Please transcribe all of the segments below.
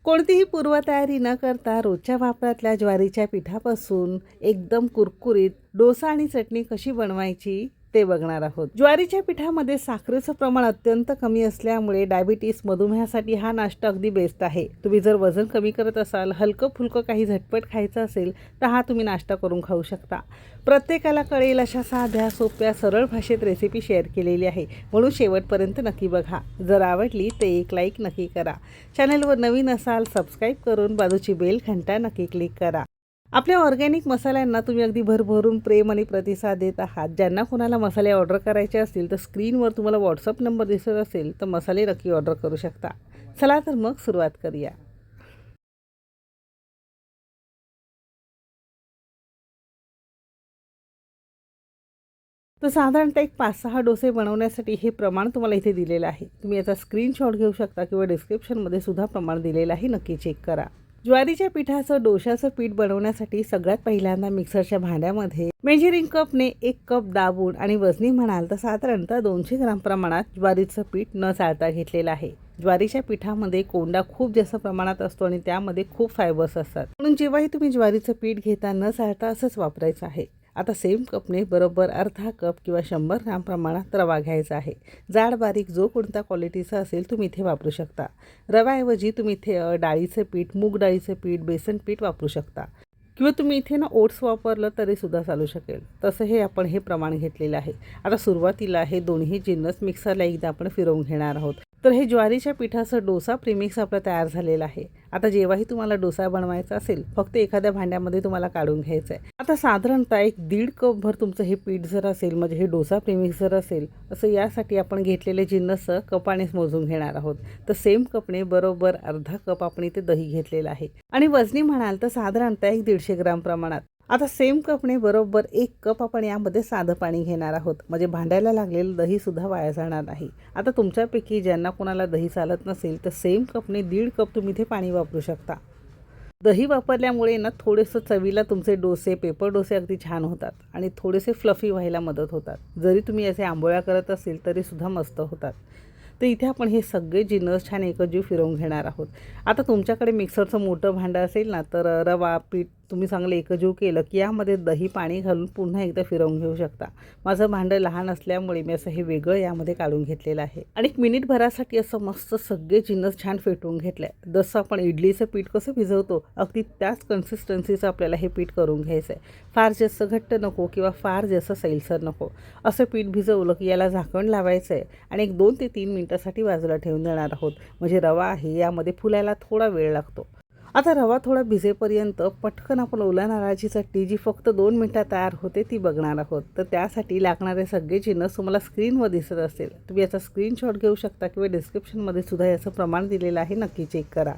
कोणतीही पूर्वतयारी न करता रोजच्या वापरातल्या ज्वारीच्या पिठापासून एकदम कुरकुरीत डोसा आणि चटणी कशी बनवायची ते बघणार आहोत। ज्वारीच्या पिठामध्ये साखरेचं प्रमाण अत्यंत कमी असल्यामुळे डायबिटीज मधुमेहासाठी हा नाश्ता अगदी बेस्ट आहे। तुम्ही जर वजन कमी करत असाल, हलकं फुलकं काही झटपट खायचं असेल तर हा तुम्ही नाश्ता करून खाऊ शकता। प्रत्येकाला कळेल अशा साध्या सोप्या सरळ भाषेत रेसिपी शेअर केलेली आहे, म्हणून शेवटपर्यंत नक्की बघा। जर आवडली तर एक लाईक नक्की करा। चॅनलवर नवीन असाल सबस्क्राईब करून बाजूची बेल घंटा नक्की क्लिक करा। आपल्या ऑर्गॅनिक मसाल्यांना तुम्ही अगदी भरभरून प्रेम आणि प्रतिसाद देत आहात। ज्यांना कोणाला मसाले ऑर्डर करायचे असतील तर स्क्रीनवर तुम्हाला व्हॉट्सअप नंबर दिसत असेल तर मसाले नक्की ऑर्डर करू शकता। चला तर मग सुरुवात करूया। तर साधारणतः एक 5-6 डोसे बनवण्यासाठी हे प्रमाण तुम्हाला इथे दिलेलं आहे। तुम्ही याचा स्क्रीनशॉट घेऊ शकता किंवा डिस्क्रिप्शनमध्ये सुद्धा प्रमाण दिलेलं आहे, नक्की चेक करा। ज्वारीच्या पिठाचं डोशाचं पीठ बनवण्यासाठी सगळ्यात पहिल्यांदा मिक्सरच्या भांड्यामध्ये मेजरिंग कपने 1 कप दाबून आणि वजनी म्हणाल तर साधारणतः 200 ग्राम प्रमाणात ज्वारीचं पीठ न चाळता घेतलेलं आहे। ज्वारीच्या पिठामध्ये कोंडा खूप जास्त प्रमाणात असतो आणि त्यामध्ये खूप फायबर्स असतात, म्हणून जेव्हाही तुम्ही ज्वारीचं पीठ घेता न चाळता असंच वापरायचं आहे। आता सेम कपने बरोबर अर्धा कप किंवा 100 ग्राम प्रमाणात रवा घ्यायचा आहे। जाड बारीक जो कोणत्या क्वालिटीचा असेल तुम्ही इथे वापरू शकता। रव्याऐवजी तुम्ही इथे डाळीचं पीठ, मूग डाळीचं पीठ, बेसन पीठ वापरू शकता किंवा तुम्ही इथे ना ओट्स वापरलं तरी सुद्धा चालू शकेल। तसं हे आपण हे प्रमाण घेतलेलं आहे। आता सुरुवातीला हे दोन्ही जिन्नस मिक्सरला एकदा आपण फिरवून घेणार आहोत। तर हे ज्वारीच्या पिठाचं डोसा प्रीमिक्स आपलं तयार झालेलं आहे। आता जेव्हाही तुम्हाला डोसा बनवायचा असेल फक्त एखाद्या भांड्यामध्ये तुम्हाला काढून घ्यायचं आहे। आता साधारणतः 1-1.5 कप भर तुमचं हे पीठ जर असेल, म्हणजे हे डोसा प्रीमिक्स जर असेल, असं यासाठी आपण घेतलेले जिन्नस कपानेच मोजून घेणार आहोत। तर सेम कपने बरोबर अर्धा कप आपण इथे दही घेतलेलं आहे आणि वजनी म्हणाल तर साधारणतः 150 ग्राम प्रमाणात। आता सेम कपने बरोबर 1 कप आपण यामध्ये साधं पाणी घेणार आहोत, म्हणजे भांड्याला लागलेलं दही सुद्धा वाया जाणार नाही। आता तुमच्यापैकी ज्यांना कोणाला दही चालत नसेल तर सेम कपने 1.5 कप तुम्ही इथे पाणी वापरू शकता। दही वापरल्यामुळे ना थोडेसं चवीला तुमचे डोसे, पेपर डोसे अगदी छान होतात आणि थोडेसे फ्लफी व्हायला मदत होतात। जरी तुम्ही याचे आंबोळ्या करत असेल तरी सुद्धा मस्त होतात। तर इथे आपण हे सगळे जिन्नस छान एकजीव फिरवून घेणार आहोत। आता तुमच्याकडे मिक्सरचं मोठं भांडं असेल ना तर रवा पीठ तुम्ही चांगलं एकजीव केलं की यामध्ये दही पाणी घालून पुन्हा एकदा फिरवून घेऊ शकता। माझं भांडं लहान असल्यामुळे मी असं हे वेगळं यामध्ये काढून घेतलेलं आहे आणि 1 मिनिटभरासाठी असं मस्त सगळे जिन्नस छान फेटून घेतले। जसं आपण इडलीचं पीठ कसं भिजवतो अगदी त्याच कन्सिस्टन्सीचं आपल्याला हे पीठ करून घ्यायचं आहे। फार जास्त घट्ट नको किंवा फार जास्त सैलसर नको, असं पीठ भिजवलं की याला झाकण लावायचं आहे आणि एक 2 ते 3 मिनिटासाठी बाजूला ठेवून देणार आहोत, म्हणजे रवा आहे यामध्ये फुलायला थोडा वेळ लागतो। आता रवा थोडा भिजेपर्यंत पटकन आपण ओल्या नारळाची चटणी जी फक्त 2 मिनिटात तयार होते ती बघणार आहोत। तर त्यासाठी लागणारे सगळे जिन्नस तुम्हाला स्क्रीनवर दिसत असेल, तुम्ही याचा स्क्रीनशॉट घेऊ शकता किंवा डिस्क्रिप्शनमध्ये सुद्धा याचं प्रमाण दिलेलं आहे, नक्की चेक करा।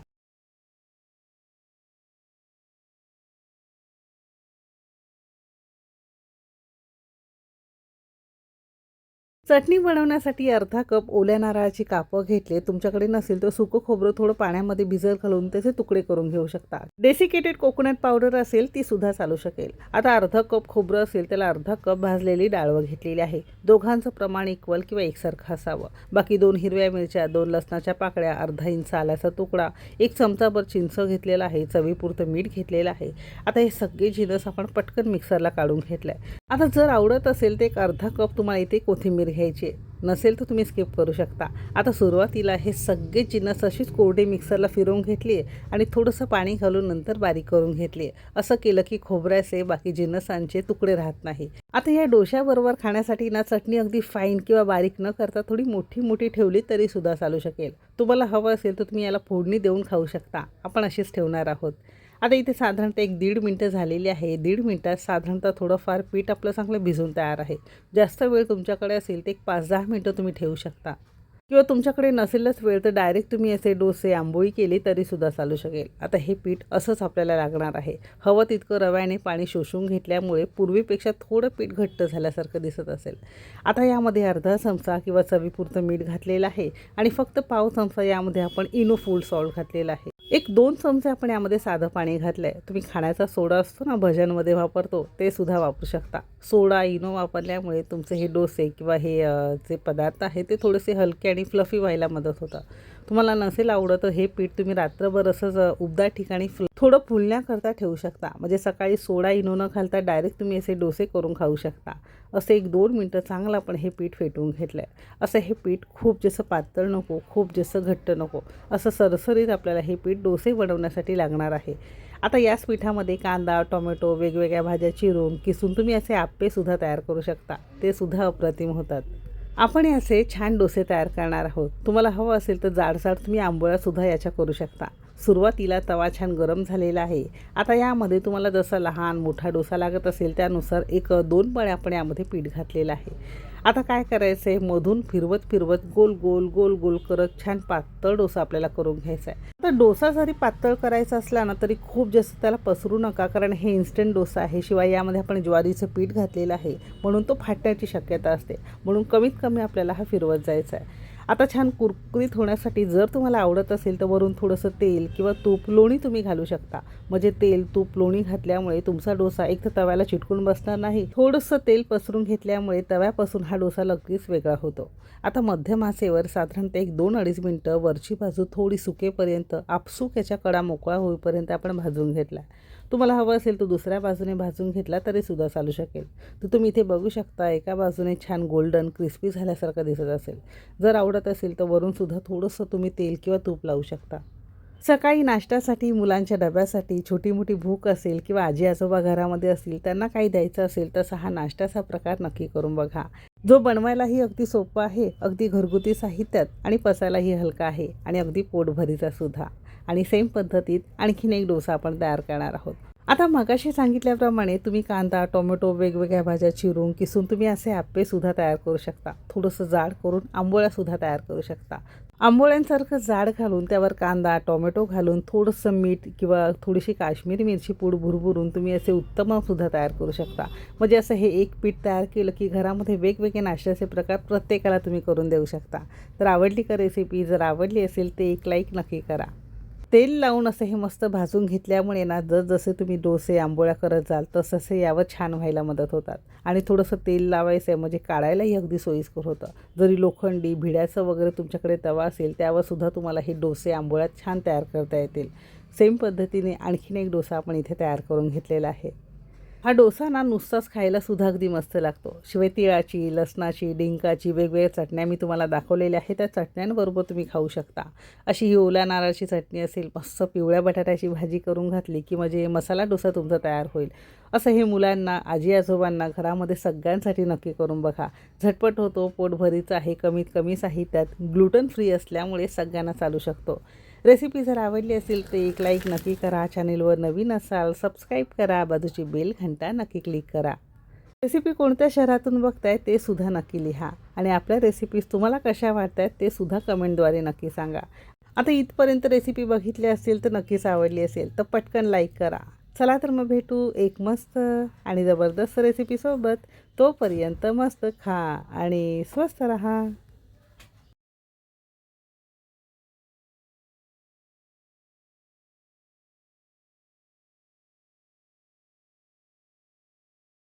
चटणी बनवण्यासाठी अर्धा कप ओल्या नारळाची कापं घेतले। तुमच्याकडे नसेल तर सुकं खोबरं थोडं पाण्यामध्ये भिजत घालून त्याचे तुकडे करून घेऊ शकता। डेसिकेटेड कोकोनट पावडर असेल ती सुद्धा चालू शकेल। आता अर्धा कप खोबरं असेल त्याला अर्धा कप भाजलेली डाळवं घेतलेली आहे। दोघांचं प्रमाण इक्वल किंवा एकसारखं असावं। बाकी 2 हिरव्या मिरच्या, 2 लसणाच्या पाकळ्या, अर्धा इंच आल्याचा तुकडा, 1 चमचाभर चिंच घेतलेला आहे, चवीपुरतं मीठ घेतलेलं आहे। आता हे सगळे जिन्नस आपण पटकन मिक्सरला काढून घेतलंय। आता जर आवडत असेल तर एक अर्धा कप तुम्हाला इथे कोथिंबीर घ्यायची, नसेल तर तुम्ही स्किप करू शकता। आता सुरुवातीला हे सगळे जिन्नस अशीच कोरडे मिक्सरला फिरवून घेतली आणि थोडंसं पाणी घालून नंतर बारीक करून घेतली। असं केलं की खोबऱ्याचे बाकी जिन्नसांचे तुकडे राहत नाही। आता या डोश्याबरोबर खाण्यासाठी ना चटणी अगदी फाईन किंवा बारीक न करता थोडी मोठी मोठी ठेवली तरी सुद्धा चालू शकेल। तुम्हाला हवं असेल तर तुम्ही याला फोडणी देऊन खाऊ शकता, आपण अशीच ठेवणार आहोत। आता इथे साधारणतः 1-1.5 मिनिटं झालेली आहे। 1.5 मिनिटात साधारणतः थोडंफार पीठ आपलं चांगलं भिजून तयार आहे। जास्त वेळ तुमच्याकडे असेल तर एक 5-10 मिनिटं तुम्ही ठेवू शकता किंवा तुमच्याकडे नसेलच वेळ तर डायरेक्ट तुम्ही असे डोसे, आंबोळी केली तरी सुद्धा चालू शकेल। आता हे पीठ असंच आपल्याला लागणार आहे। हवं तितकं रव्याने पाणी शोषून घेतल्यामुळे पूर्वीपेक्षा थोडं पीठ घट्ट झाल्यासारखं दिसत असेल। आता यामध्ये अर्धा चमचा किंवा चवीपुरतं मीठ घातलेलं आहे आणि फक्त पाव चमचा यामध्ये आपण इनो फूड सॉल्ट घातलेलं आहे। 1-2 चमचे आपण यामध्ये साधं पाणी घातलंय। तुम्ही खाण्याचा सोडा असतो ना भज्यांमध्ये वापरतो ते सुद्धा वापरू शकता। सोडा, इनो वापरल्यामुळे तुमचे हे डोसे किंवा हे जे पदार्थ आहेत ते थोडेसे हलके आणि फ्लफी व्हायला मदत होतं। तुम्हाला नसेल आवडत तर हे पीठ तुम्ही रात्रभर असंच उबदार ठिकाणी थोडं फुलण्याकरता ठेवू शकता. म्हणजे सकाळी सोडा इनो न घालता डायरेक्ट तुम्ही असे डोसे करून खाऊ शकता. असं 1-2 मिनटं चांगलं आपण हे पीठ फेटून घेतलं आहे. असं हे पीठ खूप जास्त पातळ नको, खूप जास्त घट्ट नको, असं सरसरीत आपल्याला हे पीठ डोसे बनवण्यासाठी लागणार आहे. आता याच पिठामध्ये कांदा, टोमॅटो, वेगवेगळ्या भाज्या चिरून किसून तुम्ही असे आप्पेसुद्धा तयार करू शकता. ते सुद्धा अप्रतिम होतात. आपण याचे छान डोसे तयार करणार आहोत. तुम्हाला हवं असेल तर जाड तुम्ही आंबोळ्यासुद्धा याच्या करू शकता. सुरुवातीला तवा छान गरम झालेला आहे. आता यामध्ये तुम्हाला जसा लहान मोठा डोसा लागत असेल त्यानुसार 1-2 पळे आपण यामध्ये पीठ घातलेलं आहे. आता काय करायचं आहे, मधून फिरवत गोल गोल करत छान पातळ डोसा आपल्याला करून घ्यायचा आहे. तर डोसा जरी पातळ करायचा असला ना तरी खूप जास्त त्याला पसरू नका, कारण हे इन्स्टंट डोसा आहे. शिवाय यामध्ये आपण ज्वारीचं पीठ घातलेलं आहे म्हणून तो फाटण्याची शक्यता असते. म्हणून कमीत कमी आपल्याला हा फिरवत जायचा आहे. आता छान कुरकुरीत होण्यासाठी जर तुम्हाला आवडत असेल तर वरून थोडंसं तेल किंवा तूप, लोणी तुम्ही घालू शकता. म्हणजे तेल, तूप, लोणी घातल्यामुळे तुमचा डोसा एक तर तव्याला चिटकून बसणार नाही, थोडंसं तेल पसरून घेतल्यामुळे तव्यापासून हा डोसा लगेच वेगळा होतो. आता मध्यम आचेवर साधारणतः 1-2-2.5 मिनटं वरची बाजू थोडी सुकेपर्यंत, आपसूक याच्या कडा मोकळा होईपर्यंत आपण भाजून घेतला. तुम्हाला हवं असेल तर दुसऱ्या बाजूने भाजून घेतला तरीसुद्धा चालू शकेल. तर तुम्ही इथे बघू शकता एका बाजूने छान गोल्डन क्रिस्पी झाल्यासारखं दिसत असेल. जर आवडत असेल तर वरूनसुद्धा थोडंसं तुम्ही तेल किंवा तूप लावू शकता. सकाळी नाश्त्यासाठी, मुलांच्या डब्यासाठी, छोटी मोठी भूक असेल किंवा आजी आजोबा घरामध्ये असतील त्यांना काही द्यायचं असेल तसा हा नाश्त्याचा प्रकार नक्की करून बघा. जो बनवायलाही अगदी सोपा आहे, अगदी घरगुती साहित्यात आणि पचायलाही हलका आहे आणि अगदी पोटभरीचा सुद्धा. आणि सेम पद्धतीत आणखीन एक डोसा आपण तयार करणार आहोत. आता मगाशी सांगितल्याप्रमाणे तुम्ही कांदा, टोमॅटो, वेगवेगळ्या भाज्या चिरून किसून तुम्ही असे आप्पेसुद्धा तयार करू शकता. थोडंसं जाड करून आंबोळ्यासुद्धा तयार करू शकता. आंबोळ्यांसारखं जाड घालून त्यावर कांदा, टोमॅटो घालून थोडंसं मीठ किंवा थोडीशी काश्मीरी मिरची पूड भुरभुरून तुम्ही असे उत्तमसुद्धा तयार करू शकता. म्हणजे असं हे एक पीठ तयार केलं की घरामध्ये वेगवेगळे नाश्त्याचे प्रकार प्रत्येकाला तुम्ही करून देऊ शकता. तर आवडली का रेसिपी? जर आवडली असेल तर एक लाईक नक्की करा. तेल लावून असं हे मस्त भाजून घेतल्यामुळे ना जसे तुम्ही डोसे, आंबोळ्या करत जाल तसं यावर छान व्हायला मदत होतात. आणि थोडंसं तेल लावायचं आहे म्हणजे काढायलाही अगदी सोयीस्कर होतं. जरी लोखंडी, भिड्याचं वगैरे तुमच्याकडे तवा असेल त्यावरसुद्धा तुम्हाला हे डोसे, आंबोळ्या छान तयार करता येतील. सेम पद्धतीने आणखीन एक डोसा आपण इथे तयार करून घेतलेला आहे. हा डोसा ना नुसताच खायलासुद्धा अगदी मस्त लागतो. शिवाय तिळाची, लसणाची, डिंकाची वेगवेगळ्या चटण्या मी तुम्हाला दाखवलेल्या आहेत. त्या चटण्यांबरोबर तुम्ही खाऊ शकता. अशी ही ओल्या नारळाची चटणी असेल, मस्त पिवळ्या बटाट्याची भाजी करून घातली की म्हणजे मसाला डोसा तुमचा तयार होईल. असं हे मुलांना, आजी आजोबांना, घरामध्ये सगळ्यांसाठी नक्की करून बघा. झटपट होतो, पोटभरीचं आहे, कमीत कमी साहित्यात, ग्लुटन फ्री असल्यामुळे सगळ्यांना चालू शकतो. रेसिपी जर आवडली असेल तर एक लाईक नक्की करा. चॅनेलवर नवीन असाल सबस्क्राईब करा. बाजूची बेल घंटा नक्की क्लिक करा. रेसिपी कोणत्या शहरातून बघताय ते सुद्धा नक्की लिहा. आणि आपल्या रेसिपीज तुम्हाला कशा वाटतात ते सुद्धा कमेंटद्वारे नक्की सांगा. आता इथपर्यंत रेसिपी बघितली असेल तर नक्कीच आवडली असेल तर पटकन लाईक करा. चला तर मग भेटू एक मस्त आणि जबरदस्त रेसिपीसोबत. तोपर्यंत मस्त खा आणि स्वस्त रहा.